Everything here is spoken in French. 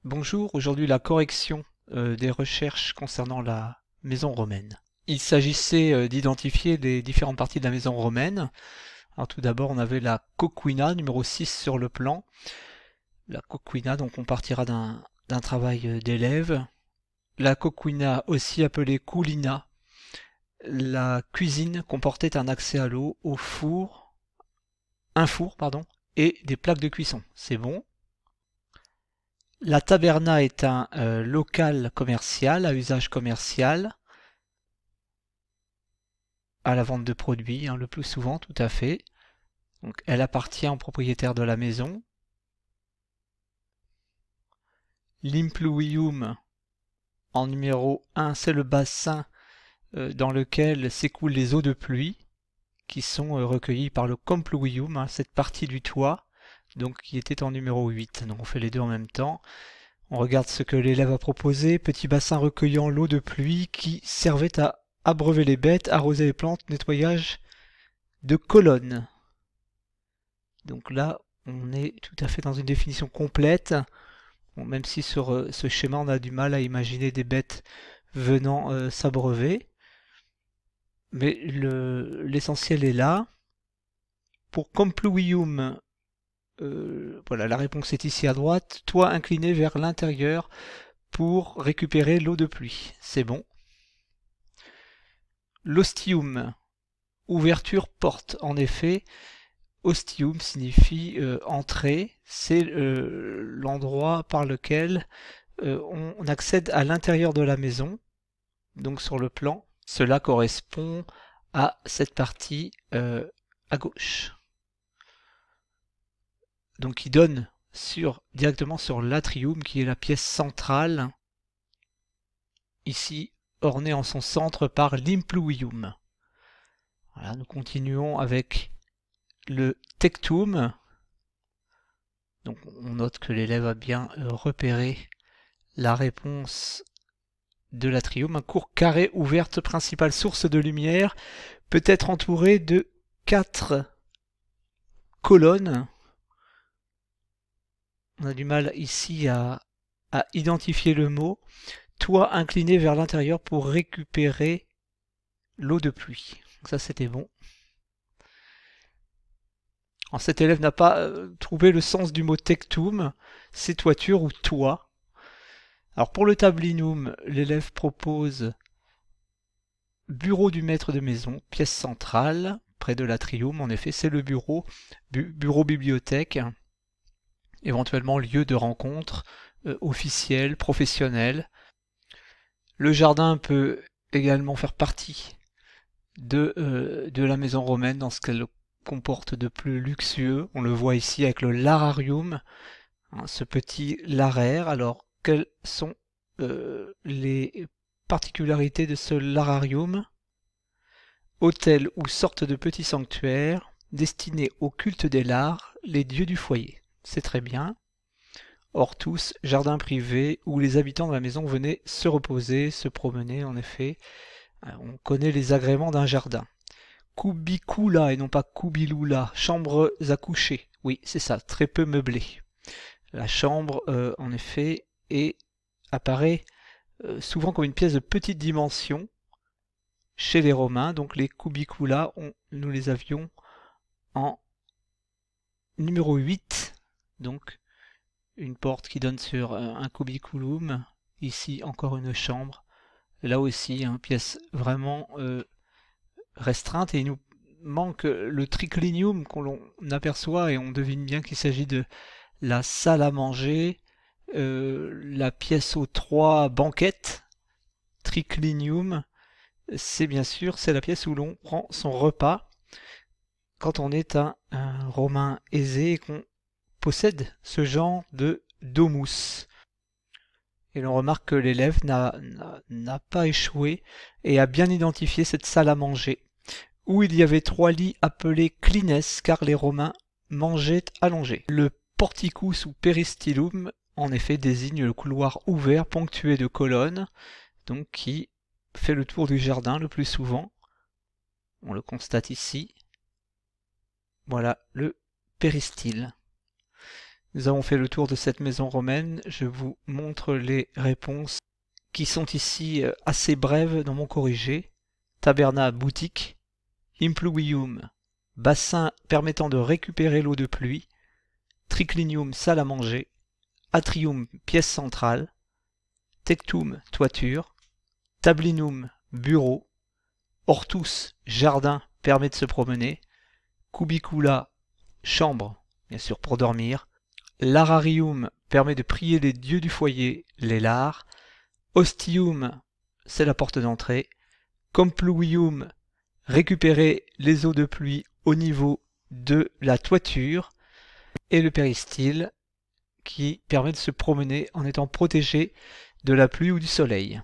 Bonjour, aujourd'hui la correction des recherches concernant la maison romaine. Il s'agissait d'identifier les différentes parties de la maison romaine. Alors tout d'abord on avait la coquina numéro 6 sur le plan. La coquina, donc on partira d'un travail d'élève. La coquina, aussi appelée coulina, la cuisine comportait un accès à l'eau, un four, et des plaques de cuisson. C'est bon. La taberna est un local commercial à usage commercial, à la vente de produits, le plus souvent, tout à fait. Donc, elle appartient au propriétaire de la maison. L'impluvium, en numéro 1, c'est le bassin dans lequel s'écoulent les eaux de pluie, qui sont recueillies par le compluvium, cette partie du toit, donc qui était en numéro 8. Donc on fait les deux en même temps. On regarde ce que l'élève a proposé. Petit bassin recueillant l'eau de pluie qui servait à abreuver les bêtes, arroser les plantes, nettoyage de colonnes. Donc là, on est tout à fait dans une définition complète. Bon, même si sur ce schéma, on a du mal à imaginer des bêtes venant s'abreuver. Mais l'essentiel est là. Pour compluvium, voilà, la réponse est ici à droite. Toit incliné vers l'intérieur pour récupérer l'eau de pluie. C'est bon. L'ostium, ouverture porte. En effet, ostium signifie entrée. C'est l'endroit par lequel on accède à l'intérieur de la maison. Donc sur le plan, cela correspond à cette partie à gauche. Donc qui donne directement sur l'atrium, qui est la pièce centrale, ici ornée en son centre par l'impluvium. Voilà, nous continuons avec le tectum. Donc on note que l'élève a bien repéré la réponse de l'atrium. Un court carré ouverte, principale source de lumière, peut être entouré de 4 colonnes. On a du mal ici à identifier le mot. Toit incliné vers l'intérieur pour récupérer l'eau de pluie. Donc ça c'était bon. Alors, cet élève n'a pas trouvé le sens du mot tectum, c'est toiture ou toit. Alors pour le tablinum, l'élève propose bureau du maître de maison, pièce centrale, près de l'atrium, en effet c'est le bureau bibliothèque, éventuellement lieu de rencontre officiel, professionnel. Le jardin peut également faire partie de la maison romaine dans ce qu'elle comporte de plus luxueux. On le voit ici avec le lararium, ce petit laraire. Alors, quelles sont les particularités de ce lararium? Hôtel ou sorte de petit sanctuaire destiné au culte des lars, les dieux du foyer. C'est très bien. Hortus, jardin privé où les habitants de la maison venaient se reposer, se promener, en effet. On connaît les agréments d'un jardin. Cubicula et non pas cubilula, chambres à coucher. Oui, c'est ça, très peu meublé. La chambre, en effet, apparaît souvent comme une pièce de petite dimension chez les Romains. Donc les cubicula, nous les avions en numéro 8. Donc une porte qui donne sur un cubiculum. Ici, encore une chambre. Là aussi, une pièce vraiment restreinte, et il nous manque le triclinium qu'on aperçoit, et on devine bien qu'il s'agit de la salle à manger, la pièce aux 3 banquettes. Triclinium, c'est bien sûr, c'est la pièce où l'on prend son repas quand on est un Romain aisé et qu'on possède ce genre de domus. Et l'on remarque que l'élève n'a pas échoué et a bien identifié cette salle à manger, où il y avait 3 lits appelés clines, car les Romains mangeaient allongés. Le porticus ou peristylum, en effet, désigne le couloir ouvert ponctué de colonnes, donc qui fait le tour du jardin le plus souvent. On le constate ici. Voilà le péristyle. Nous avons fait le tour de cette maison romaine. Je vous montre les réponses qui sont ici assez brèves dans mon corrigé. Taberna, boutique. Impluvium, bassin permettant de récupérer l'eau de pluie. Triclinium, salle à manger. Atrium, pièce centrale. Tectum, toiture. Tablinum, bureau. Hortus, jardin, permet de se promener. Cubicula, chambre, bien sûr pour dormir. Lararium permet de prier les dieux du foyer, les lars. Ostium, c'est la porte d'entrée. Compluvium, récupérer les eaux de pluie au niveau de la toiture. Et le péristyle, qui permet de se promener en étant protégé de la pluie ou du soleil.